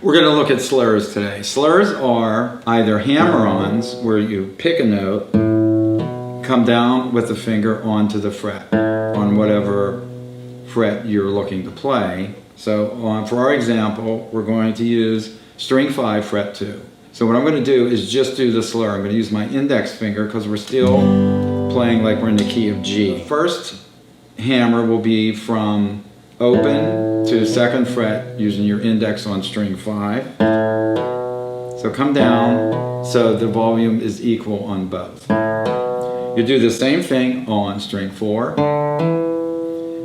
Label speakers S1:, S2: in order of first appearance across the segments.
S1: We're going to look at slurs today. Slurs are either hammer-ons, where you pick a note, come down with the finger onto the fret, on whatever fret you're looking to play. So for our example, we're going to use string 5, fret 2. So what I'm going to do is just do the slur. I'm going to use my index finger because we're still playing like we're in the key of G. First hammer will be from open to 2nd fret using your index on string 5. So come down so the volume is equal on both. You do the same thing on string 4,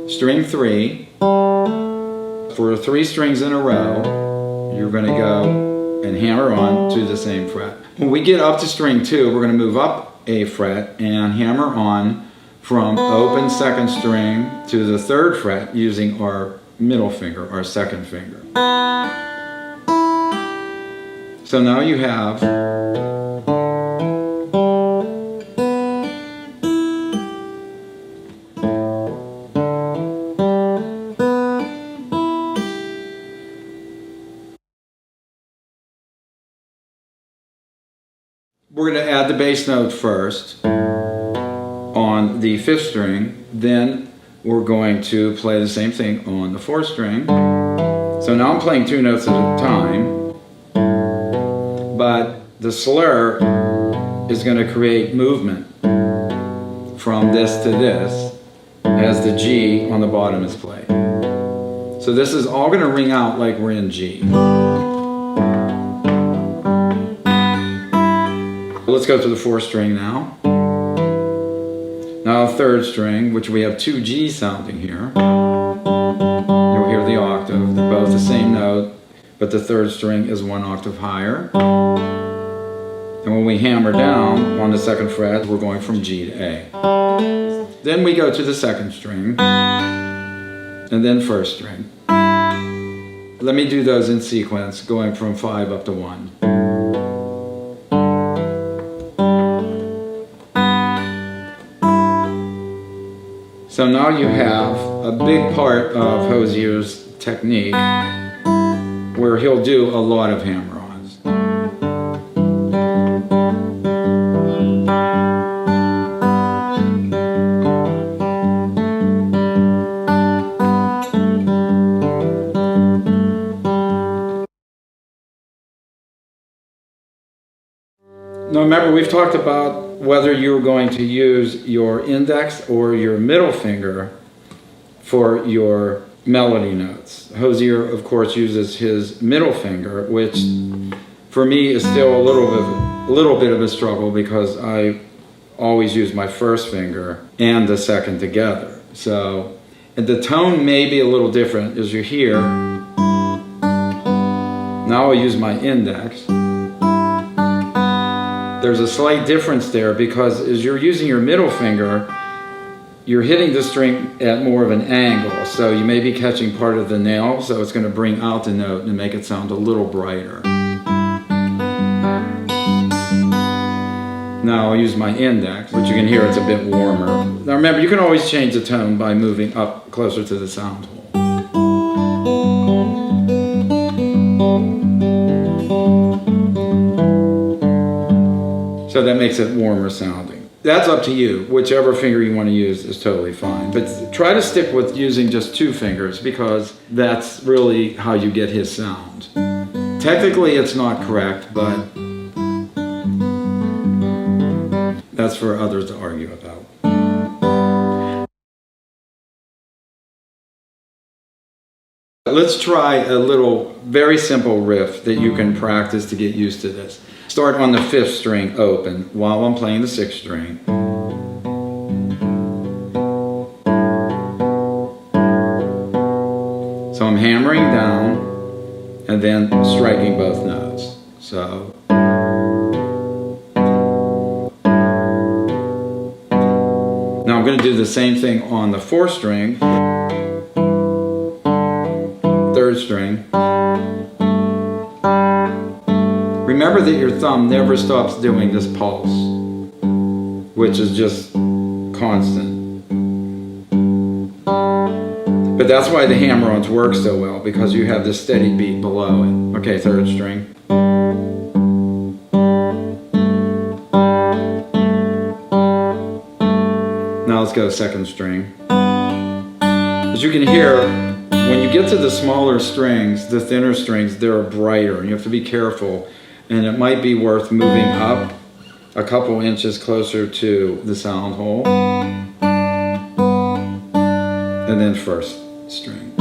S1: string 3. For 3 strings in a row, you're going to go and hammer on to the same fret. When we get up to string 2, we're going to move up a fret and hammer on from open 2nd string to the 3rd fret using our middle finger, our 2nd finger. So now you have we're going to add the bass note first on the 5th string, then we're going to play the same thing on the 4th string. So now I'm playing 2 notes at a time, but the slur is going to create movement from this to this as the G on the bottom is played. So this is all going to ring out like we're in G. Let's go to the 4th string now. Now 3rd string, which we have 2 G's sounding here. You'll hear the octave. They're both the same note, but the 3rd string is 1 octave higher. And when we hammer down on the 2nd fret, we're going from G to A. Then we go to the 2nd string, and then 1st string. Let me do those in sequence, going from 5 up to 1. So now you have a big part of Hozier's technique where he'll do a lot of hammer-ons. Now remember, we've talked about whether you're going to use your index or your middle finger for your melody notes. Hozier, of course, uses his middle finger, which for me is still a little bit of a struggle because I always use my 1st finger and the 2nd together. So, and the tone may be a little different as you hear. Now I'll use my index. There's a slight difference there because as you're using your middle finger, you're hitting the string at more of an angle. So you may be catching part of the nail, so it's going to bring out the note and make it sound a little brighter. Now I'll use my index, which you can hear it's a bit warmer. Now remember, you can always change the tone by moving up closer to the sound hole. So that makes it warmer sounding. That's up to you. Whichever finger you want to use is totally fine. But try to stick with using just 2 fingers because that's really how you get his sound. Technically it's not correct, but that's for others to argue about. Let's try a little very simple riff that you can practice to get used to this. Start on the 5th string open while I'm playing the 6th string. So I'm hammering down and then striking both notes. So now I'm going to do the same thing on the 4th string, 3rd string. Remember that your thumb never stops doing this pulse, which is just constant. But But that's why the hammer-ons work so well, because you have this steady beat below it. Okay, third string. Now let's go second string. As you can hear, when you get to the smaller strings, the thinner strings, they're brighter, and you have to be careful. And it might be worth moving up a couple inches closer to the sound hole. And then first string.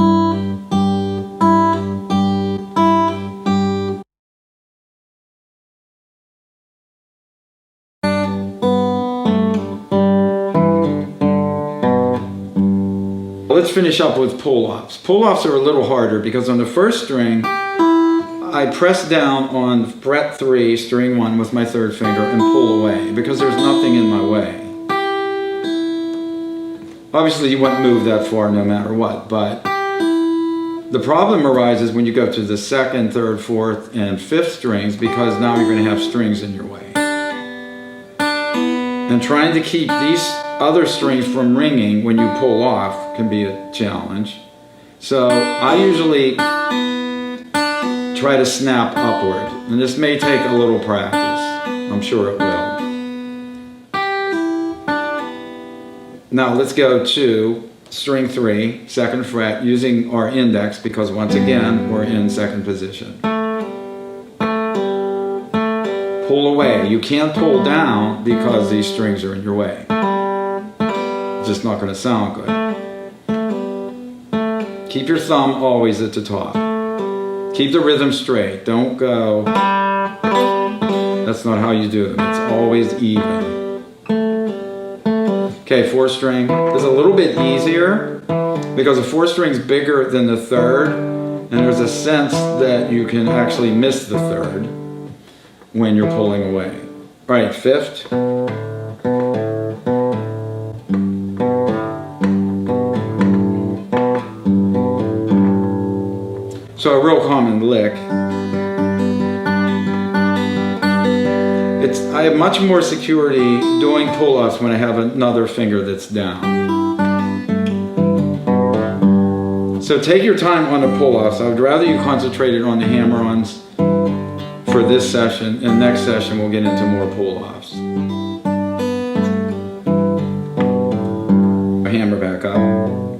S1: Let's finish up with pull-offs. Pull-offs are a little harder because on the first string, I press down on fret 3, string 1 with my third finger and pull away because there's nothing in my way. Obviously you wouldn't move that far no matter what, but the problem arises when you go to the second, third, fourth, and fifth strings because now you're going to have strings in your way. And trying to keep these other strings from ringing when you pull off can be a challenge. So I usually try to snap upward, and this may take a little practice. I'm sure it will. Now let's go to string 3, second fret, using our index because once again we're in second position. Pull away. You can't pull down because these strings are in your way. It's just not going to sound good. Keep your thumb always at the top. Keep the rhythm straight. Don't go. That's not how you do them. It's always even. Okay, fourth string is a little bit easier because the fourth string is bigger than the third, and there's a sense that you can actually miss the third when you're pulling away. All right, fifth. So a real common lick. I have much more security doing pull-offs when I have another finger that's down. So take your time on the pull-offs. I would rather you concentrated on the hammer-ons for this session, and next session we'll get into more pull-offs. Hammer back up.